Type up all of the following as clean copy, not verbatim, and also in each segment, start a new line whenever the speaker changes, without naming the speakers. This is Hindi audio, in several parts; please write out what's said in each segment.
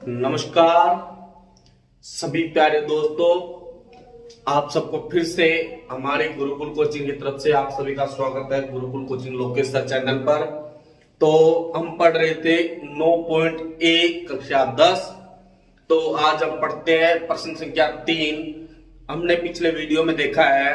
नमस्कार सभी प्यारे दोस्तों, आप सबको फिर से हमारे गुरुकुल कोचिंग की तरफ से आप सभी का स्वागत है Gurukul coaching Lokesh sir channel पर। तो हम पढ़ रहे थे 9.1 कक्षा 10। तो आज हम पढ़ते हैं प्रश्न संख्या 3। हमने पिछले वीडियो में देखा है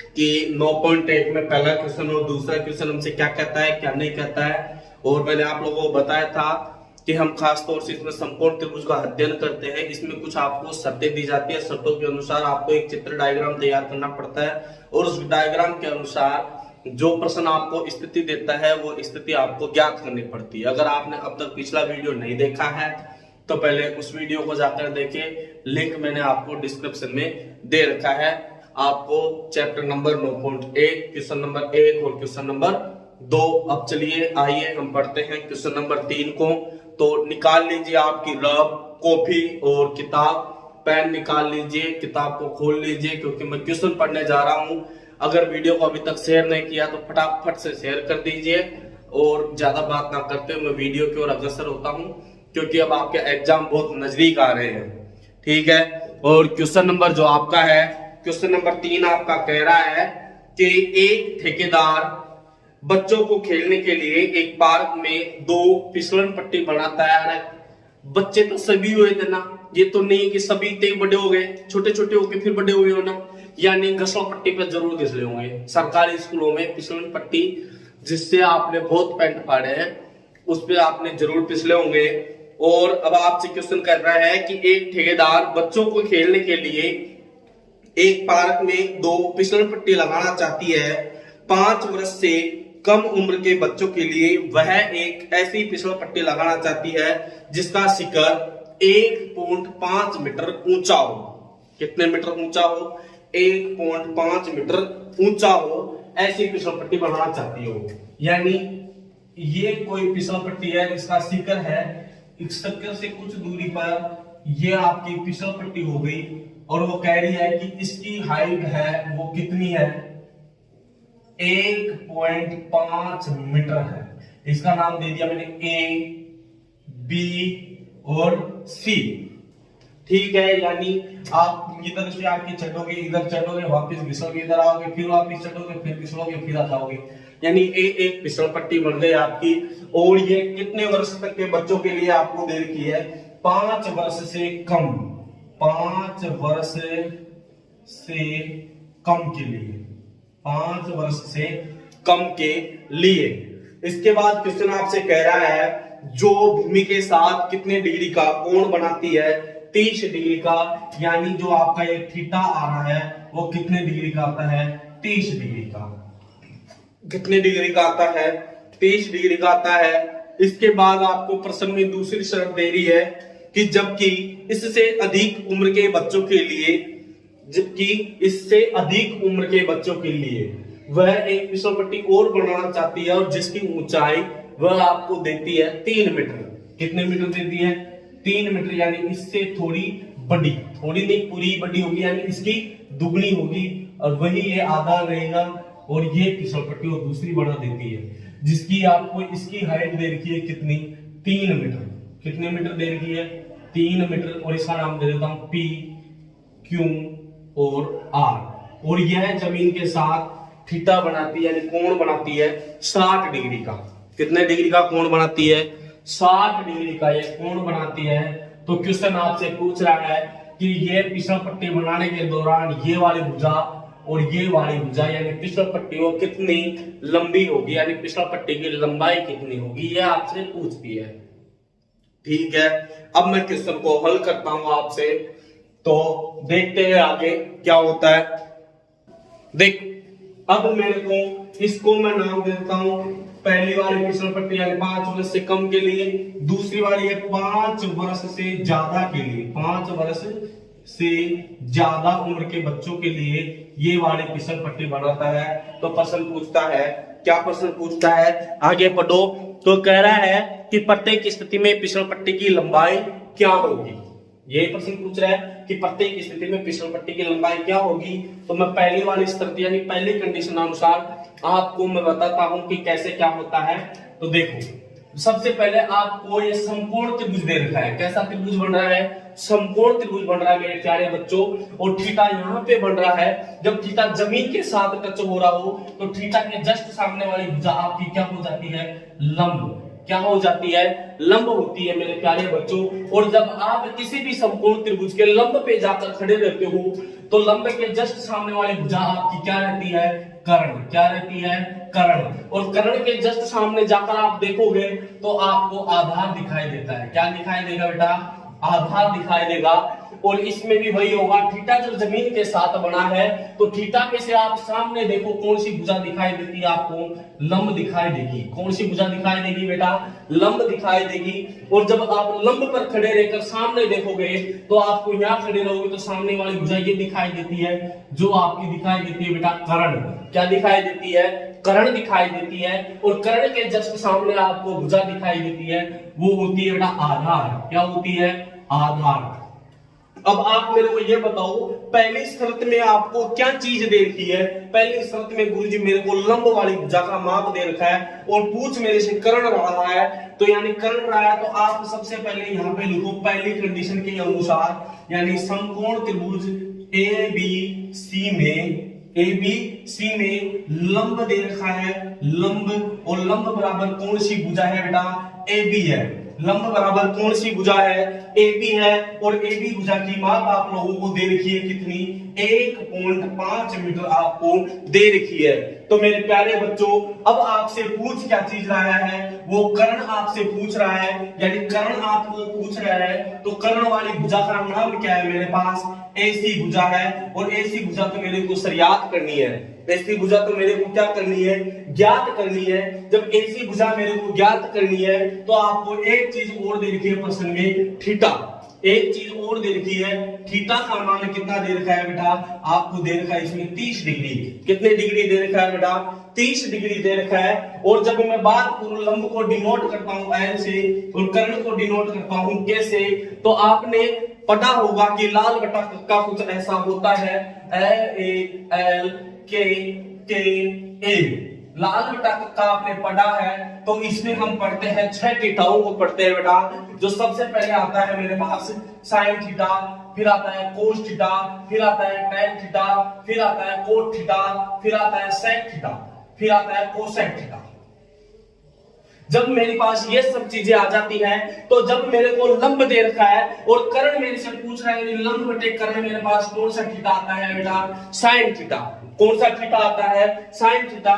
कि 9.1 में पहला क्वेश्चन और दूसरा क्वेश्चन हमसे क्या कहता है क्या नहीं कहता है, और मैंने आप लोगों को बताया था कि हम खास तौर से इसमें समकोण त्रिभुज का अध्ययन करते हैं। इसमें कुछ आपको शर्तें दी जाती है, शर्तों के अनुसार आपको एक चित्र डायग्राम तैयार करना पड़ता है और उस डायग्राम के अनुसार जो प्रश्न आपको स्थिति देता है वो स्थिति आपको ज्ञात करनी पड़ती है। अगर आपने अब तक पिछला वीडियो नहीं देखा है तो पहले उस वीडियो को जाकर देखें, लिंक मैंने आपको डिस्क्रिप्शन में दे रखा है। आपको चैप्टर नंबर 9.1 क्वेश्चन नंबर 1 और क्वेश्चन नंबर 2। अब चलिए आइए हम पढ़ते हैं क्वेश्चन नंबर 3 को। तो निकाल लीजिए आपकी रब, कॉपी और किताब, पेन निकाल लीजिए, किताब को खोल लीजिए क्योंकि मैं क्वेश्चन पढ़ने जा रहा हूं। अगर वीडियो को अभी तक शेयर नहीं किया तो फटाफट से शेयर कर दीजिए और ज्यादा बात ना करते हुए मैं वीडियो की ओर अग्रसर होता हूं क्योंकि अब आपके एग्जाम बहुत नजदीक आ रहे हैं। ठीक है, और क्वेश्चन नंबर जो आपका है, क्वेश्चन नंबर 3 आपका कह रहा है कि एक ठेकेदार बच्चों को खेलने के लिए एक पार्क में 2 फिसलन पट्टी बनाता है। बच्चे तो सभी हुए थे ना, ये तो नहीं कि सभी इतने बड़े हो गए, छोटे छोटे होके फिर बड़े हुए हो ना, यानी घसड़ पट्टी पे जरूर घिसले होंगे। सरकारी स्कूलों में फिसलन पट्टी जिससे आपने बहुत पैंट फाड़े हैं उस पे आपने जरूर फिसले होंगे। और अब आपसे क्वेश्चन कर रहा है कि एक ठेकेदार बच्चों को खेलने के लिए एक पार्क में 2 फिसलन पट्टी लगाना चाहती है। 5 वर्ष से कम उम्र के बच्चों के लिए वह एक ऐसी फिसल पट्टी लगाना चाहती है जिसका शिखर 1.5 मीटर ऊंचा हो। कितने मीटर ऊंचा हो? 1.5 मीटर ऊंचा हो, ऐसी फिसल पट्टी बनाना चाहती हो। यानी ये कोई फिसल पट्टी है जिसका शिखर है, इस शिखर से कुछ दूरी पर ये आपकी फिसल पट्टी हो गई और वो कह रही है कि इसकी हाइट है वो कितनी है? 1.5 मीटर है। इसका नाम दे दिया मैंने ए, बी और सी। ठीक है, यानी आप इधर से आके चढ़ोगे, इधर चढ़ोगे, वापस घिसोगे, इधर आओगे, फिर वापस चढ़ोगे, फिर घिसोगे, फिर आ जाओगे। यानी एक फिसल पट्टी बन गई आपकी। और ये कितने वर्ष तक के बच्चों के लिए आपको दे रखी है? 5 वर्ष से कम, 5 वर्ष से कम के लिए, 5 वर्ष से कम के लिए। इसके बाद क्वेश्चन आपसे कह रहा है जो भूमि के साथ कितने डिग्री का कोण बनाती है? 30 डिग्री का। यानी जो आपका ये थीटा आ रहा है वो कितने डिग्री का आता है? 30 डिग्री का। कितने डिग्री का आता है? 30 डिग्री का आता है। इसके बाद आपको प्रश्न में दूसरी शर्त दे रही है कि जबकि इससे अधिक उम्र के बच्चों के लिए, जबकि इससे अधिक उम्र के बच्चों के लिए वह एक फिसल पट्टी और बनाना चाहती है और जिसकी ऊंचाई वह आपको देती है 3 मीटर। कितने मीटर देती है? 3 मीटर। यानी इससे थोड़ी बड़ी, थोड़ी नहीं पूरी बड़ी होगी, यानी इसकी दुगनी होगी और वही ये आधा रहेगा और ये फिसल पट्टी और दूसरी बना देती है जिसकी आपको इसकी हाइट दे रखी है कितनी? 3 मीटर। कितने मीटर दे रखी है? 3 मीटर। और इसका नाम दे देता हूं पी, क्यू और आर। और यह जमीन के साथ थीटा बनाती है, यानी कोण बनाती है 60 डिग्री का। कितने डिग्री का कोण बनाती है? 60 डिग्री का ये कोण बनाती है। तो क्वेश्चन आपसे पूछ रहा है कि ये फिसल पट्टी बनाने के दौरान ये वाली भुजा और ये वाली भुजा यानी फिसल पट्टी वो कितनी लंबी होगी, यानी फिसल पट्टी की लंबाई कितनी होगी, ये आपसे पूछती है। ठीक है, अब मैं क्वेश्चन को हल करता हूं आपसे, तो देखते हैं आगे क्या होता है। देख, अब मेरे को इसको मैं नाम देता हूं पहली वाली फिसल पट्टी यानी 5 वर्ष से कम के लिए, दूसरी वाली है 5 वर्ष से ज्यादा के लिए, 5 वर्ष से ज्यादा उम्र के बच्चों के लिए ये वाली फिसल पट्टी बनाता है। तो प्रश्न पूछता है, क्या प्रश्न पूछता है? आगे पढ़ो। तो कह रहा है कि प्रत्येक स्थिति में फिसल पट्टी की लंबाई क्या होगी। ये प्रश्न पूछ रहा है कि प्रत्येक स्थिति में फिसल पट्टी की लंबाई क्या होगी। तो मैं पहली वाली स्थिति यानी पहली कंडीशन अनुसार आपको मैं बताता हूं कि कैसे क्या होता है। तो देखो, सबसे पहले आपको ये समकोण त्रिभुज दे रखा है। कैसा त्रिभुज बन रहा है? समकोण त्रिभुज बन रहा है मेरे प्यारे बच्चों। और थीटा यहाँ पे बन रहा है। जब थीटा जमीन के साथ टच हो रहा हो तो थीटा के जस्ट सामने वाली भुजा आपकी क्या हो जाती है? लंब। क्या हो जाती है? लंब होती है मेरे प्यारे बच्चों। और जब आप किसी भी समकोण त्रिभुज के लंब पे जाकर खड़े रहते हो तो लंब के जस्ट सामने वाली भुजा आपकी क्या रहती है? कर्ण। क्या रहती है? कर्ण। और कर्ण के जस्ट सामने जाकर आप देखोगे तो आपको आधार दिखाई देता है। क्या दिखाई देगा बेटा? आधार दिखाई देगा। और इसमें भी वही होगा, थीटा जब जमीन के साथ बना है तो थीटा में से आप सामने देखो कौन सी भुजा दिखाई देती है आपको? लंब दिखाई देगी। कौन सी भुजा दिखाई देगी बेटा? लंब दिखाई देगी। और जब आप लंब पर खड़े रहकर सामने देखोगे तो आपको यहाँ खड़े रहोगे तो सामने वाली भुजा ये दिखाई देती है, जो आपकी दिखाई देती है बेटा कर्ण। क्या दिखाई देती है? कर्ण दिखाई देती है। और कर्ण के जस्ट सामने आपको भुजा दिखाई देती है, वो होती है बेटा आधार। क्या होती है? आधार। अब आप मेरे को ये बताओ, पहली शर्त में आपको क्या चीज दे रखी है? पहली शर्त में गुरुजी मेरे को लंब वाली भुजा का माप दे रखा है और पूछ मेरे से कर्ण रहा है। तो यानी कर्ण रहा है तो आप सबसे पहले यहाँ पे लिखो पहली कंडीशन के अनुसार, यानी समकोण त्रिभुज ABC में लंब दे रखा है। लंब, और लंब बराबर कौन सी भुजा है बेटा? AB है। लंब बराबर कौन सी भुजा है? AB है। और AB भुजा की माप आप लोगों को दे रखी है कितनी? 1.5 मीटर आपको दे रखी है। तो मेरे प्यारे बच्चों, अब आपसे पूछ क्या चीज रहा है? वो कर्ण आपसे पूछ रहा है, यानी कर्ण आपको पूछ रहा है। तो कर्ण वाली भुजा का नाम क्या है मेरे पास? AC भुजा है। और AC भुजा तो मेरे को याद करनी है। AC भुजा तो मेरे को क्या करनी है? ज्ञात करनी है। जब AC भुजा मेरे को ज्ञात करनी है तो आपको एक चीज और दे रखी है प्रश्न में, थीटा। एक चीज और दे रखी है, थीटा का मान कितना दे रखा है बेटा? आपको दे रखा है इसमें 30 डिग्री। कितने डिग्री दे रखा है बेटा? 30 डिग्री दे रखा है। और जब मैं बात करूं लंब को डिनोट करता हूं L से और कर्ण को डिनोट करता हूं K से, तो आपने पता होगा कि लाल बटा का कुछ ऐसा होता है, L K A। लाल बटा का आपने पढ़ा है। तो इसमें हम पढ़ते हैं 6 थीटाओं को पढ़ते हैं बेटा। जो सबसे पहले आता है मेरे पास साइन थीटा, फिर आता है कोस थीटा, फिर आता है टेन थीटा, फिर आता है कोट थीटा, फिर आता है सेक थीटा, फिर आता है कोसेक थीटा। जब मेरे पास ये सब चीजें आ जाती हैं तो जब मेरे को लंब दे रखा है और कर्ण मेरे से पूछ रहा है लंब बटे कर्ण, मेरे पास कौन सा थीटा आता है बेटा? Sine theta. कौन सा थीटा आता है? Sine theta.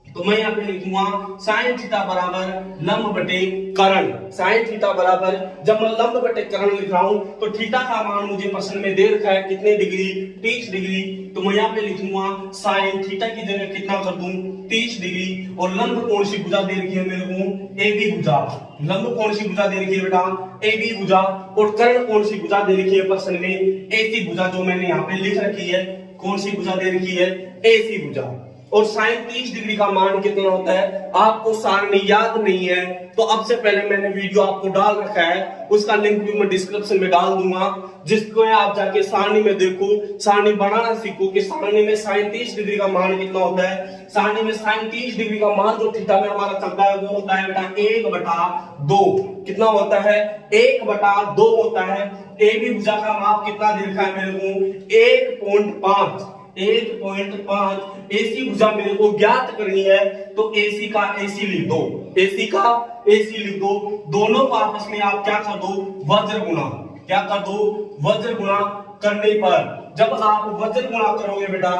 तो मैं यहाँ पे लिखूंगा साइन थीटा बराबर लंब बटे कर्ण। साइन थीटा बराबर, जब मैं लंब बटे कर्ण लिख रहा हूं तो थीटा का मान मुझे प्रश्न में दे रखा है कितने डिग्री? 30 डिग्री। तो मैं यहाँ पे लिखूंगा साइन थीटा की जगह कितना कर दूं? 30 डिग्री। और लंब कौन सी भुजा दे रखी है मेरे को? AB भुजा। लंब कौन सी भुजा दे रखी है बेटा? AB भुजा। और कर्ण कौन सी भुजा दे रखी है प्रश्न में? AC भुजा, जो मैंने यहाँ पे लिख रखी है। कौन सी भुजा दे रखी है? AC भुजा। और साइन 30 डिग्री का मान कितना होता है? आपको सारणी याद नहीं है तो अब से पहले मैंने वीडियो आपको डाल रखा है, उसका लिंक भी मैं डिस्क्रिप्शन में डाल दूंगा, जिसको आप जाके सारणी में देखो, सारणी बनाना सीखो कि सारणी में साइन 30 डिग्री का मान कितना होता है। सारणी में साइन 30 डिग्री का मान जो थीटा में हमारा चलता है वो होता है बेटा 1/2। कितना होता है? 1/2 होता है। AB भुजा का माप कितना दे रखा है मेरे को? 1.5। 1.5। AC भुजा मेरे को ज्ञात करनी है तो AC का AC लिख दो। AC का AC लिख दो। दोनों को आपस में आप क्या कर दो? वज्र गुणा। क्या कर दो? वज्र गुणा करने पर जब आप वज्र गुणा करोगे बेटा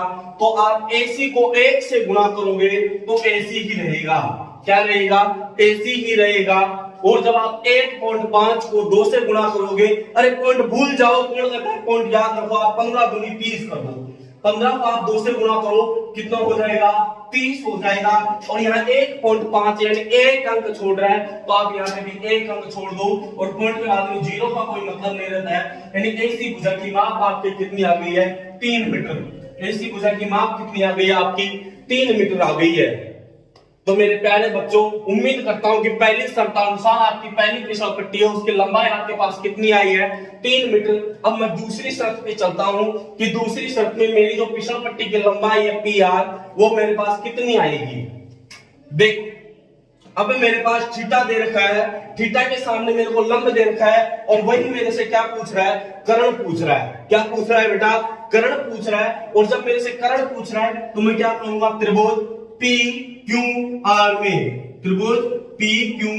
तो आप AC को 1 से गुणा करोगे तो AC ही रहेगा। क्या रहेगा? AC ही रहेगा। और जब आप 1.5 को 2 से गुणा करोगे, अरे पॉइंट भूल जाओ, कौन कहता है पॉइंट याद रखो, आप 15 दूनी 30 कर दो। 15 को आप 2 से गुणा करो, कितना हो जाएगा? 30 हो जाएगा। और यहाँ 1.5 यानी 1 अंक छोड़ रहा है तो आप यहाँ पे भी 1 अंक छोड़ दो। और पॉइंट में आदमी 0 का कोई मतलब नहीं रहता है। यानी AC भुजा की माप आपकी कितनी आ गई है? 3 मीटर। AC भुजा की माप कितनी आ गई है आपकी? 3 मीटर आ गई है। तो मेरे प्यारे बच्चों, उम्मीद करता हूं कि पहली शर्तानुसार आपकी पहली फिसल पट्टी है उसकी लंबाई आपके पास कितनी आई है? 3 मीटर। अब मैं दूसरी शर्त पे चलता हूं कि दूसरी शर्त में मेरी जो फिसल पट्टी की लंबाई है PR, वो मेरे पास कितनी आएगी? देख, अब मेरे पास थीटा दे रखा है, थीटा के सामने मेरे को लंब दे रखा है, और वही मेरे से क्या पूछ रहा है, कर्ण पूछ रहा है। क्या पूछ रहा है बेटा, कर्ण पूछ रहा है। और जब मेरे से कर्ण पूछ रहा है तो मैं क्या करूंगा, त्रिभुज पी क्यू आर में, त्रिभुज पी क्यू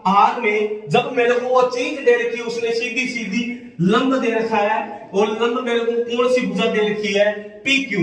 आर में जब मेरे को वो चीज दे रखी है, उसने सीधी सीधी लंब दे रखा है, और लंब मेरे को कौन सी भुजा दे रखी है, पी क्यू,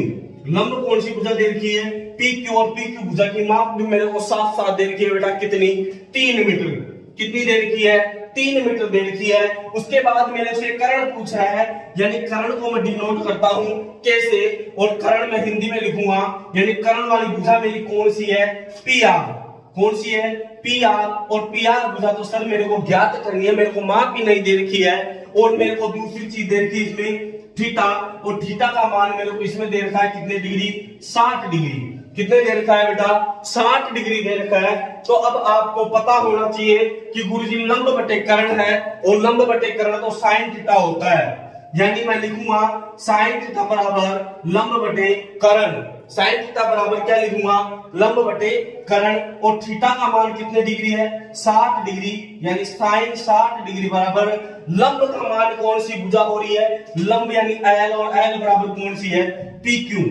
लंब कौन सी भुजा दे रखी है, पी क्यू, और पी क्यू भुजा की माप भी मेरे को साथ साथ दे रखी है बेटा, कितनी, 3 मीटर। कितनी दे रखी है, 3 मीटर दे रखी है। उसके बाद मेरे से कर्ण पूछ रहा है, यानी कर्ण को मैं डिनोट करता हूं कैसे, और कर्ण मैं हिंदी में लिखूंगा, यानी कर्ण वाली भुजा मेरी कौन सी है, पी आर। कौन सी है, पी आर। और पी आर भुजा तो सर मेरे को ज्ञात करनी है, मेरे को माप भी नहीं दे रखी है, और मेरे को दूसरी चीज दे रखी है इसमें थीटा, और थीटा का मान मेरे को इसमें दे रखा है कितने डिग्री, 60 डिग्री। कितने दे रखा है बेटा, 60 डिग्री दे रखा है। तो अब आपको पता होना चाहिए कि गुरुजी लंब बटे कर्ण है, और लंब बटे कर्ण तो साइन थीटा होता है, यानी मैं लिखूंगा साइन थीटा बराबर लंब बटे कर्ण। साइन थीटा बराबर क्या लिखूंगा, लंब बटे कर्ण, और थीटा का मान कितने डिग्री है, 60 डिग्री, यानी साइन 60 डिग्री बराबर लंब का मान कौन सी भुजा हो रही है, लंब यानी एल, और एल बराबर कौन सी है, पी क्यू।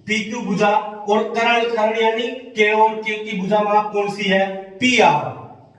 पी क्यू भुजा, और कर्ण, कर्ण यानी के, और के की भुजा माप कौन सी है, पी आर।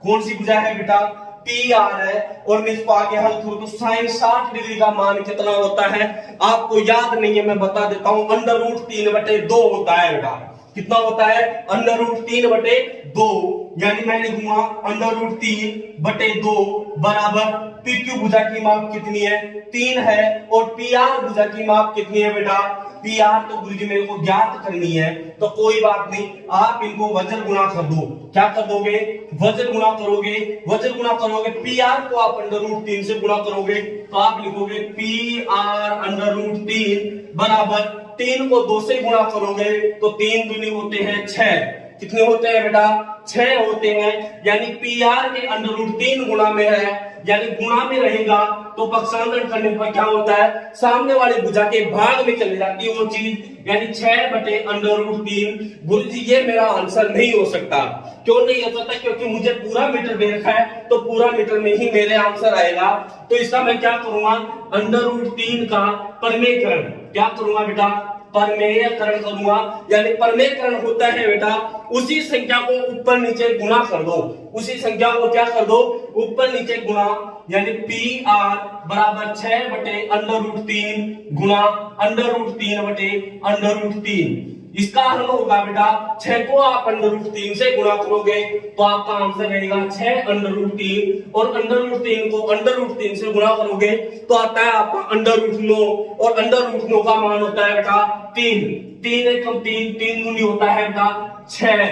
कौन सी भुजा है बेटा, पी आर है। और मैं इसको आगे हल करूं तो साइन 60 डिग्री का मान कितना होता है, आपको याद नहीं है, मैं बता देता हूं, √3/2 होता है बेटा। कितना होता है, √3/2, यानी मैं लिखूंगा √3/2 बराबर पी क्यू भुजा की माप कितनी है, 3 है, और पी आर भुजा की माप कितनी है बेटा, पी आर तो गुरुजी मेरे को ज्ञात करनी है, तो कोई बात नहीं, आप इनको वजन गुणा कर दो। क्या कर दोगे, वजन गुणा करोगे, वजन गुणा करोगे, पी आर को आप √3 से गुणा करोगे, तो आप लिखोगे पी आर √3 बराबर 3 को 2 से गुणा करोगे तो 3 दूनी होते हैं 6। कितने होते हैं बेटा, 6 होते हैं, यानी पी आर के √3 गुणा में है, यानी गुणा में रहेगा तो पक्षांतरण करने पर क्या होता है, सामने वाली भुजा के भाग में चली जाती है वो चीज, यानी 6/√3। गुरुजी ये मेरा आंसर नहीं हो सकता। क्यों नहीं हो सकता, क्योंकि मुझे पूरा मीटर दे रखा है, तो पूरा मीटर में ही मेरे आंसर आएगा। तो इसका मैं क्या करूंगा, √3 का परमेयकरण, क्या करूंगा बेटा, परमेयकरण करूंगा, यानी परमेयकरण होता है बेटा उसी संख्या को ऊपर नीचे गुणा कर दो, उसी संख्या को क्या कर दो, ऊपर नीचे गुणा, यानी पी आर बराबर 6/√3 गुणा √3/√3। इसका हल होगा बेटा 6 को आप √3 से गुणा करोगे तो आपका आंसर रहेगा 6/√3, और √3 को √3 से गुणा करोगे तो आता है आपका √9, और √9 का मान होता है बेटा 3। 3 एकम 3, 3 दूनी होता है बेटा 6,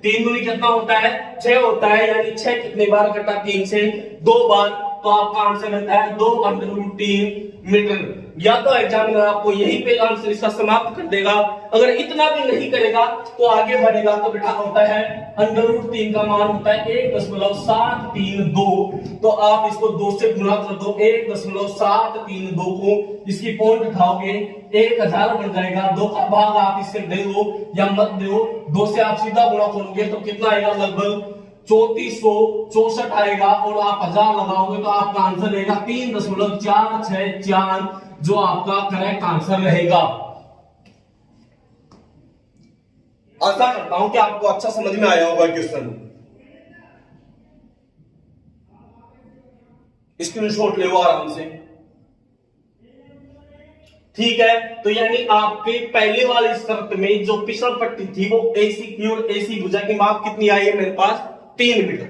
3 दूनी कितना होता है, 6 होता है, यानी 6 कितने बार कटा, 3 से 2 बार, तो आपका आंसर रहता है 2/3 मीटर। या तो एग्जामिनर आपको यहीं पे आंसर इसका समाप्त कर देगा, अगर इतना भी नहीं करेगा तो आगे बढ़ेगा, तो बेटा होता है √3 का मान होता है 1.732, तो आप इसको 2 से गुणा कर दो, 1.732 को इसकी पॉइंट उठाओगे 1000 बन जाएगा, 2 का भाग आप इससे दे दो या मत दो, 2 से आप सीधा गुणा करोगे तो कितना आएगा, लगभग 3464 आएगा, और आप 1000 लगाओगे तो आपका आंसर रहेगा 3.464, जो आपका करेक्ट आंसर रहेगा। आशा करता हूं कि आपको अच्छा समझ में आया होगा क्वेश्चन। स्क्रीनशॉट ले लो आराम से, ठीक है। तो यानी आपके पहले वाली शर्त में जो पिछल पट्टी थी वो एसी की और एसी भुजा की माप कितनी आई है मेरे पास, 3 मीटर,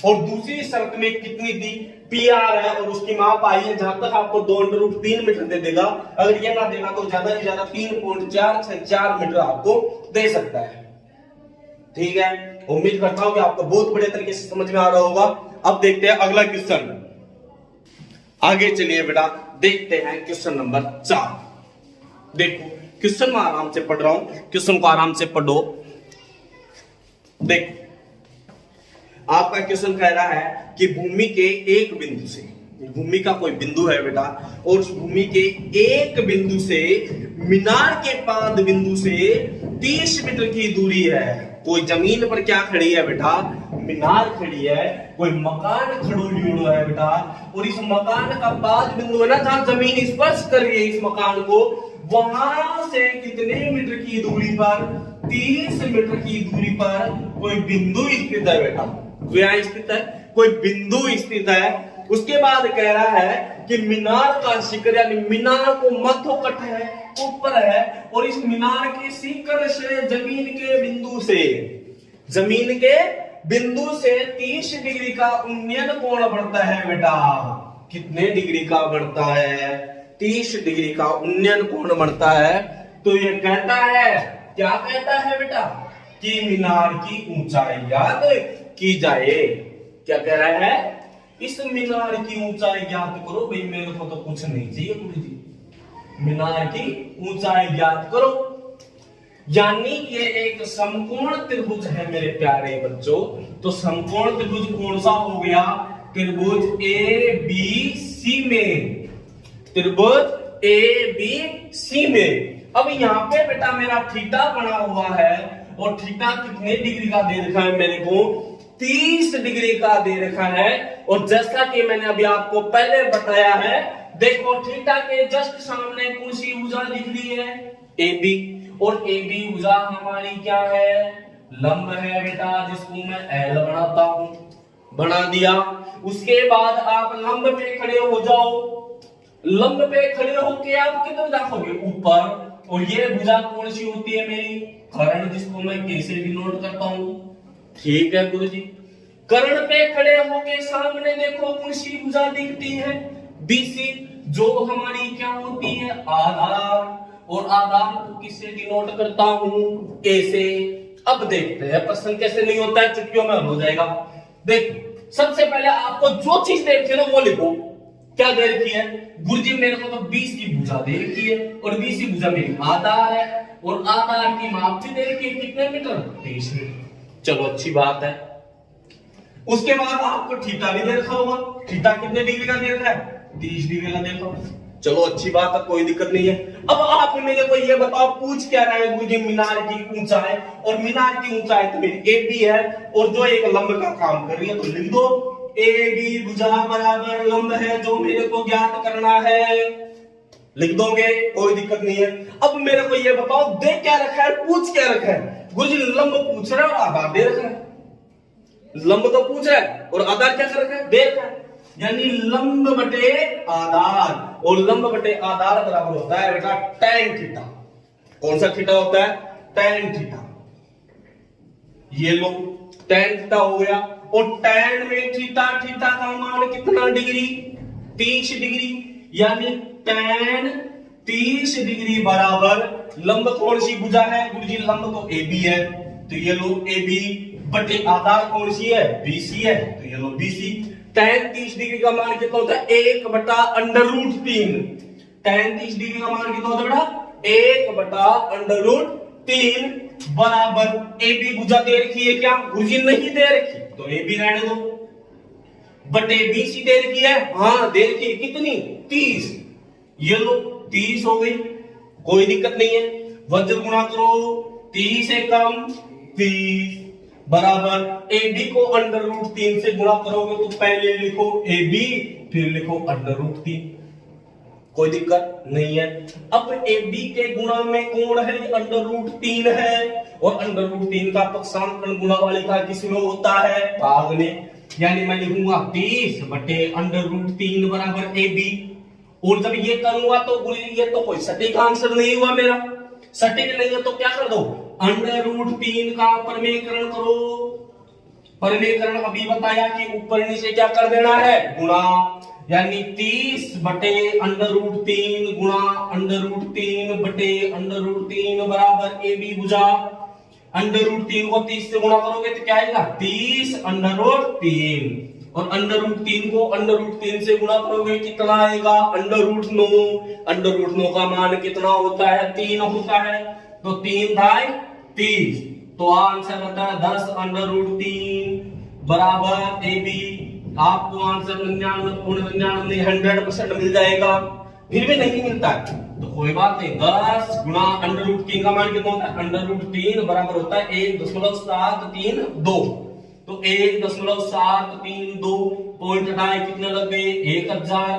और दूसरी शर्त में कितनी थी, पी आर है और उसकी माप आई है, जहां तक आपको 2√3 मीटर दे देगा, अगर ये ना देगा तो ज्यादा से ज्यादा 3.464 मीटर आपको दे सकता है। ठीक है, उम्मीद करता हूं कि आपको बहुत बढ़िया तरीके से समझ में आ रहा होगा। अब देखते हैं अगला क्वेश्चन, आगे चलिए बेटा, देखते हैं क्वेश्चन नंबर 4। देखो क्वेश्चन में आराम से पढ़ रहा हूं, क्वेश्चन को आराम से पढ़ो। देखो आपका क्वेश्चन कह रहा है कि भूमि के एक बिंदु से, भूमि का कोई बिंदु है बेटा, और उस भूमि के एक बिंदु से मीनार के पाद बिंदु से 30 मीटर की दूरी है। कोई जमीन पर क्या खड़ी है बेटा, मीनार खड़ी है, कोई मकान खड़ो लियो है बेटा, और इस मकान का पाद बिंदु है ना जहां जमीन स्पर्श कर रही है इस मकान को, वहां से कितने मीटर की दूरी पर, 30 मीटर की दूरी पर कोई बिंदु स्थित है बेटा। यहाँ स्थित है, कोई बिंदु स्थित है। उसके बाद कह रहा है कि मीनार का शिखर, यानी मीनार को मध्य है, ऊपर है, और इस मीनार के शिखर से जमीन के बिंदु से, जमीन के बिंदु से 30 डिग्री का उन्नयन कोण बढ़ता है बेटा। कितने डिग्री का बढ़ता है, 30 डिग्री का उन्नयन कोण बढ़ता है। तो ये कहता है, क्या कहता है बेटा, कि मीनार की ऊंचाई याद की जाए। क्या कह रहा है, इस मीनार की ऊंचाई ज्ञात करो। भाई मेरे को तो कुछ नहीं चाहिए गुरु जी, मीनार की ऊंचाई ज्ञात करो। यानी ये एक समकोण त्रिभुज है मेरे प्यारे बच्चों। तो समकोण त्रिभुज कौन सा हो गया, त्रिभुज ए बी सी में, त्रिभुज ए बी सी में। अब यहाँ पे बेटा मेरा थीटा बना हुआ है, और थीटा कितने डिग्री का दे रखा है मेरे को, 30 डिग्री का दे रखा है। और जैसा कि मैंने अभी आपको पहले बताया है, देखो थीटा के जस्ट सामने कौन सी भुजा दिख रही है, ए बी, और ए बी भुजा हमारी क्या है, लंब है बेटा, जिसको मैं एल बनाता हूं, बना दिया। उसके बाद आप लंब पे खड़े हो जाओ, लंब पे खड़े होके आप किधर देखोगे, ऊपर। और ये भुजा कौन सी होती है मेरी, कर्ण, जिसको मैं कैसे डिनोट करता हूं, ठीक है गुरुजी। कर्ण पे खड़े होके सामने देखो कौन सी भुजा दिखती है, बीसी, जो हमारी क्या होती है, आधार। और आधार को किससे डिनोट करता हूं, ए से। अब देखते हैं प्रश्न कैसे नहीं होता है, चुटकियों में हो जाएगा। देखो सबसे पहले आपको जो चीज देखी है ना वो लिखो। क्या दे रखी है गुरुजी, मेरे को तो 20 की भुजा दे रखी है, और 20 की भुजा मेरी आधार है, और आधार की माप भी दे रखी है कितने मीटर, 30 मीटर। चलो अच्छी बात है। उसके बाद आपको थीटा भी दे रखा होगा, थीटा कितने डिग्री का दे रखा है, 30 डिग्री का देखो। चलो अच्छी बात है, कोई दिक्कत नहीं है। अब आप मेरे को ये बताओ, पूछ क्या रहा है गुरुजी, मीनार की ऊंचाई, और मीनार की ऊंचाई तो मेरी ए बी है, और जो एक लंब का काम कर रही है, तो लिख दो ए बी भुजा बराबर लंब है, जो मेरे को ज्ञात करना है, लिख दोगे, कोई दिक्कत नहीं है। अब मेरे को ये बताओ, दे क्या रखा है, पूछ क्या रखा है गुरुजी, लंब पूछ रहा है और आधार दे रखा है। लंब तो पूछ रहा है और आधार क्या कर रखा है, दे रखा है। यानी लंब बटे आधार, और लंब बटे आधार बराबर होता है बेटा tan थीटा। कौन सा थीटा होता है, tan थीटा। ये लो tan थीटा हो गया, और tan में थीटा, थीटा का मान कितना डिग्री, 30 डिग्री। यानी tan 30 डिग्री बराबर लंब कौन सी भुजा है गुरुजी, लंब तो ए बी है, तो ये लो ए बी, बटे आधार कौन सी है, बीसी है, तो ये लो बीसी। tan 30 डिग्री का मान कितना होता है, 1/√3। tan 30 डिग्री का मान कितना होता है बेटा, 1/√3 बराबर ए बी भुजा दे रखी है क्या गुरुजी, नहीं दे रखी, तो ए बी रहने दो, बटे बीसी दे रखी है, हाँ दे रखी है, कितनी, 30। ये लो 30 हो गई, कोई दिक्कत नहीं है। वज्र गुणा करो, 30 से कम 30 बराबर ए बी को √3 से गुणा करोगे तो पहले लिखो ए बी, फिर लिखो √3, कोई दिक्कत नहीं है। अब ए बी के गुणा में कोण है, √3 है, और √3 का पक्षांतर गुणा वाले का किसमें होता है, भाग में। यानी मैं लिखूंगा 30 बटे √3 बराबर ए बी। और जब ये करूंगा तो ये तो कोई सटीक आंसर नहीं हुआ मेरा, सटीक नहीं है तो क्या कर दो, √3 का परमेकरण करो। परमेकरण अभी बताया कि ऊपर नीचे क्या कर देना है, गुणा। यानी 30 बटे √3 गुणा √3 बटे √3 बराबर ए बी भुजा। √3 को 30 से गुणा करोगे तो क्या आएगा, 30√3, और √3 को √3 से गुणा करोगे कितना आएगा, √9। का मान कितना होता है, 3 होता है, तो 3 × 30, तो आंसर होता है 10√3 बराबर ए बी। आपको आंसर 99.99 100% मिल जाएगा। फिर भी नहीं मिलता है तो कोई बात नहीं, 10 गुना √3 का मान कितना होता है, √3 बराबर होता है 1.732। तो 1.732 पॉइंट हटाए कितने लग गए, 1000।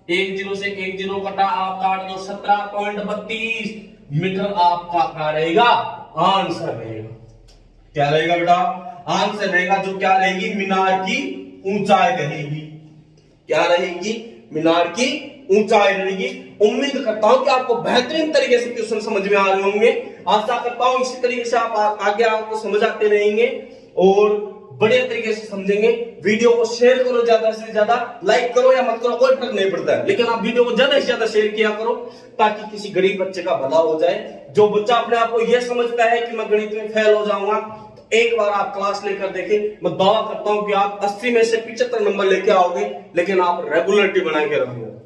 1 0 से 1 0 कटा, आप काट दो 17.32 मीटर आपका क्या रहेगा, आंसर रहेगा। क्या रहेगा बेटा, आंसर रहेगा। जो क्या रहेगी, मीनार की ऊंचाई रहेगी। क्या रहेगी, मीनार की ऊंचाई रहेगी। उम्मीद करता हूं कि आपको बेहतरीन तरीके से क्वेश्चन समझ में आ रहे होंगे। आशा करता हूं इसी तरीके से आप आगे आपको समझ आते रहेंगे और बढ़िया तरीके से समझेंगे। वीडियो को शेयर करो, ज्यादा से ज्यादा लाइक करो या मत करो, कोई फर्क नहीं पड़ता है, लेकिन आप वीडियो को ज्यादा से ज्यादा शेयर किया करो ताकि किसी गरीब बच्चे का भला हो जाए। जो बच्चा अपने आप को यह समझता है कि मैं गणित में फेल हो जाऊंगा, तो एक बार आप क्लास लेकर देखें। मैं दावा करता हूं कि आप 80 में से 75 नंबर लेके आओगे, लेकिन आप रेगुलरिटी बना के रखोगे।